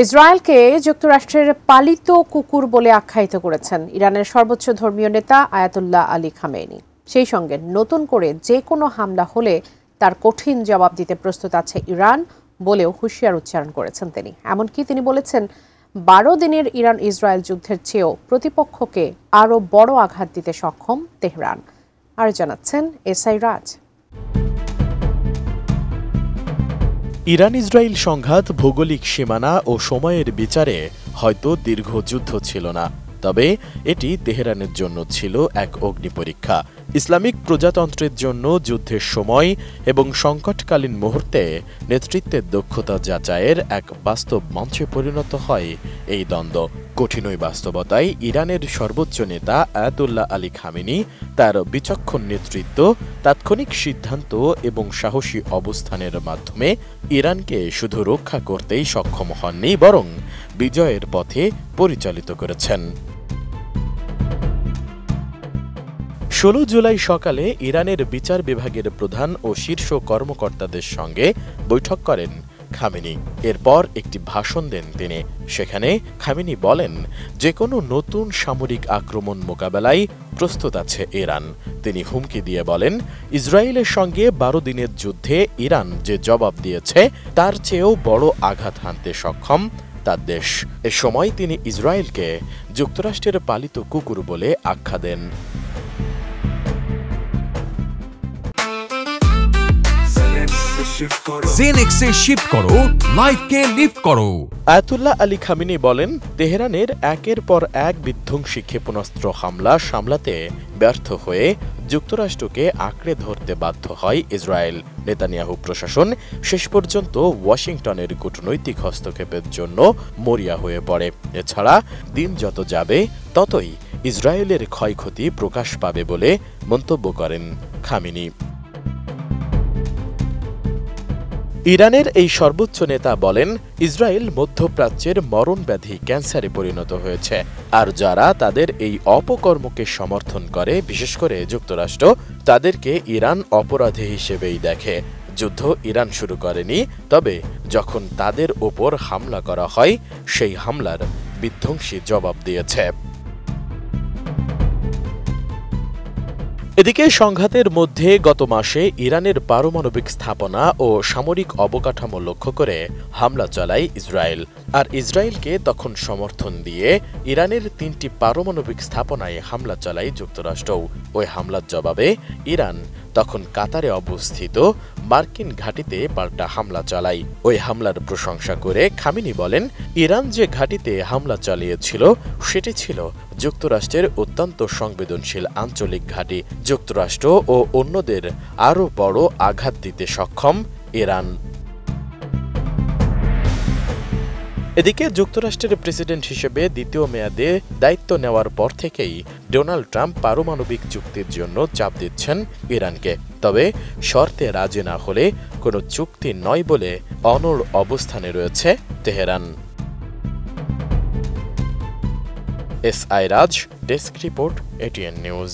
ইসরায়েলকে যুক্তরাষ্ট্রের পালিত কুকুর বলে আখ্যায়িত করেছেন ইরানের সর্বোচ্চ ধর্মীয় নেতা আয়াতুল্লাহ আলী খামেনি। সেই সঙ্গে নতুন করে যে কোনো হামলা হলে তার কঠিন জবাব দিতে প্রস্তুত আছে ইরান বলেও হুঁশিয়ার উচ্চারণ করেছেন তিনি। এমনকি তিনি বলেছেন 12 দিনের ইরান ইসরায়েল যুদ্ধের চেয়েও প্রতিপক্ষকে আরও বড় আঘাত দিতে সক্ষম তেহরান। আর জানাচ্ছেন এসআই রাজ। ইরান ইসরায়েল সংঘাত ভৌগোলিক সীমানা ও সময়ের বিচারে হয়তো দীর্ঘ যুদ্ধ ছিল না, তবে এটি তেহরানের জন্য ছিল এক অগ্নিপরীক্ষা। ইসলামিক প্রজাতন্ত্রের জন্য যুদ্ধের সময় এবং সংকটকালীন মুহূর্তে নেতৃত্বের দক্ষতা যাচাইয়ের এক বাস্তব মঞ্চে পরিণত হয় এই দ্বন্দ্ব। কঠিন ওই বাস্তবতায় ইরানের সর্বোচ্চ নেতা আয়াতুল্লাহ আলী খামেনি তার বিচক্ষণ নেতৃত্ব, তাৎক্ষণিক সিদ্ধান্ত এবং সাহসী অবস্থানের মাধ্যমে ইরানকে শুধু রক্ষা করতেই সক্ষম হননি, বরং বিজয়ের পথে পরিচালিত করেছেন। 16 জুলাই সকালে ইরানের বিচার বিভাগের প্রধান ও শীর্ষ কর্মকর্তাদের সঙ্গে বৈঠক করেন খামেনি। এরপর একটি ভাষণ দেন তিনি। সেখানে খামেনি বলেন, যে কোনো নতুন সামরিক আক্রমণ মোকাবেলায় প্রস্তুত আছে ইরান। তিনি হুমকি দিয়ে বলেন, ইসরায়েলের সঙ্গে 12 দিনের যুদ্ধে ইরান যে জবাব দিয়েছে তার চেয়েও বড় আঘাত হানতে সক্ষম তার দেশ। এ সময় তিনি ইসরায়েলকে যুক্তরাষ্ট্রের পালিত কুকুর বলে আখ্যা দেন। জেনেক্সে শিফট করো, লাইফকে লিফট করো। আয়াতুল্লাহ আলী খামেনি বলেন, তেহরানের একের পর এক বিধ্বংসী ক্ষেপণাস্ত্র হামলা সামলাতে ব্যর্থ হয়ে যুক্তরাষ্ট্রকে আঁকড়ে ধরতে বাধ্য হয় ইসরায়েল। নেতানিয়াহু প্রশাসন শেষ পর্যন্ত ওয়াশিংটনের কূটনৈতিক হস্তক্ষেপের জন্য মরিয়া হয়ে পড়ে। এছাড়া দিন যত যাবে ততই ইসরায়েলের ক্ষয়ক্ষতি প্রকাশ পাবে বলে মন্তব্য করেন খামেনি। ইরানের এই সর্বোচ্চ নেতা বলেন, ইসরায়েল মধ্যপ্রাচ্যের মরণব্যাধি ক্যান্সারে পরিণত হয়েছে, আর যারা তাদের এই অপকর্মকে সমর্থন করে, বিশেষ করে যুক্তরাষ্ট্র, তাদেরকে ইরান অপরাধী হিসেবেই দেখে। যুদ্ধ ইরান শুরু করেনি, তবে যখন তাদের ওপর হামলা করা হয় সেই হামলার বিধ্বংসী জবাব দিয়েছে। এদিকে সংঘাতের মধ্যে গত মাসে ইরানের পারমাণবিক স্থাপনা ও সামরিক অবকাঠামো লক্ষ্য করে হামলা চালায় ইসরায়েল। আর ইসরায়েলকে তখন সমর্থন দিয়ে ইরানের 3টি পারমাণবিক স্থাপনায় হামলা চালায় যুক্তরাষ্ট্রও। ওই হামলার জবাবে ইরান তখন কাতারে অবস্থিত মার্কিন ঘাঁটিতে পাল্টা হামলা চালায়। ওই হামলার প্রশংসা করে খামেনি বলেন, ইরান যে ঘাঁটিতে হামলা চালিয়েছিল সেটি ছিল যুক্তরাষ্ট্রের অত্যন্ত সংবেদনশীল আঞ্চলিক ঘাঁটি। যুক্তরাষ্ট্র ও অন্যদের আরও বড় আঘাত দিতে সক্ষম ইরান। এদিকে যুক্তরাষ্ট্রের প্রেসিডেন্ট হিসেবে দ্বিতীয় মেয়াদে দায়িত্ব নেওয়ার পর থেকেই ডোনাল্ড ট্রাম্প পারমাণবিক চুক্তির জন্য চাপ দিচ্ছেন ইরানকে। তবে শর্তে রাজি না হলে কোনো চুক্তি নয় বলে অনড় অবস্থানে রয়েছে তেহরান। এসআই রাজ, ডেস্ক রিপোর্ট, এটিএন নিউজ।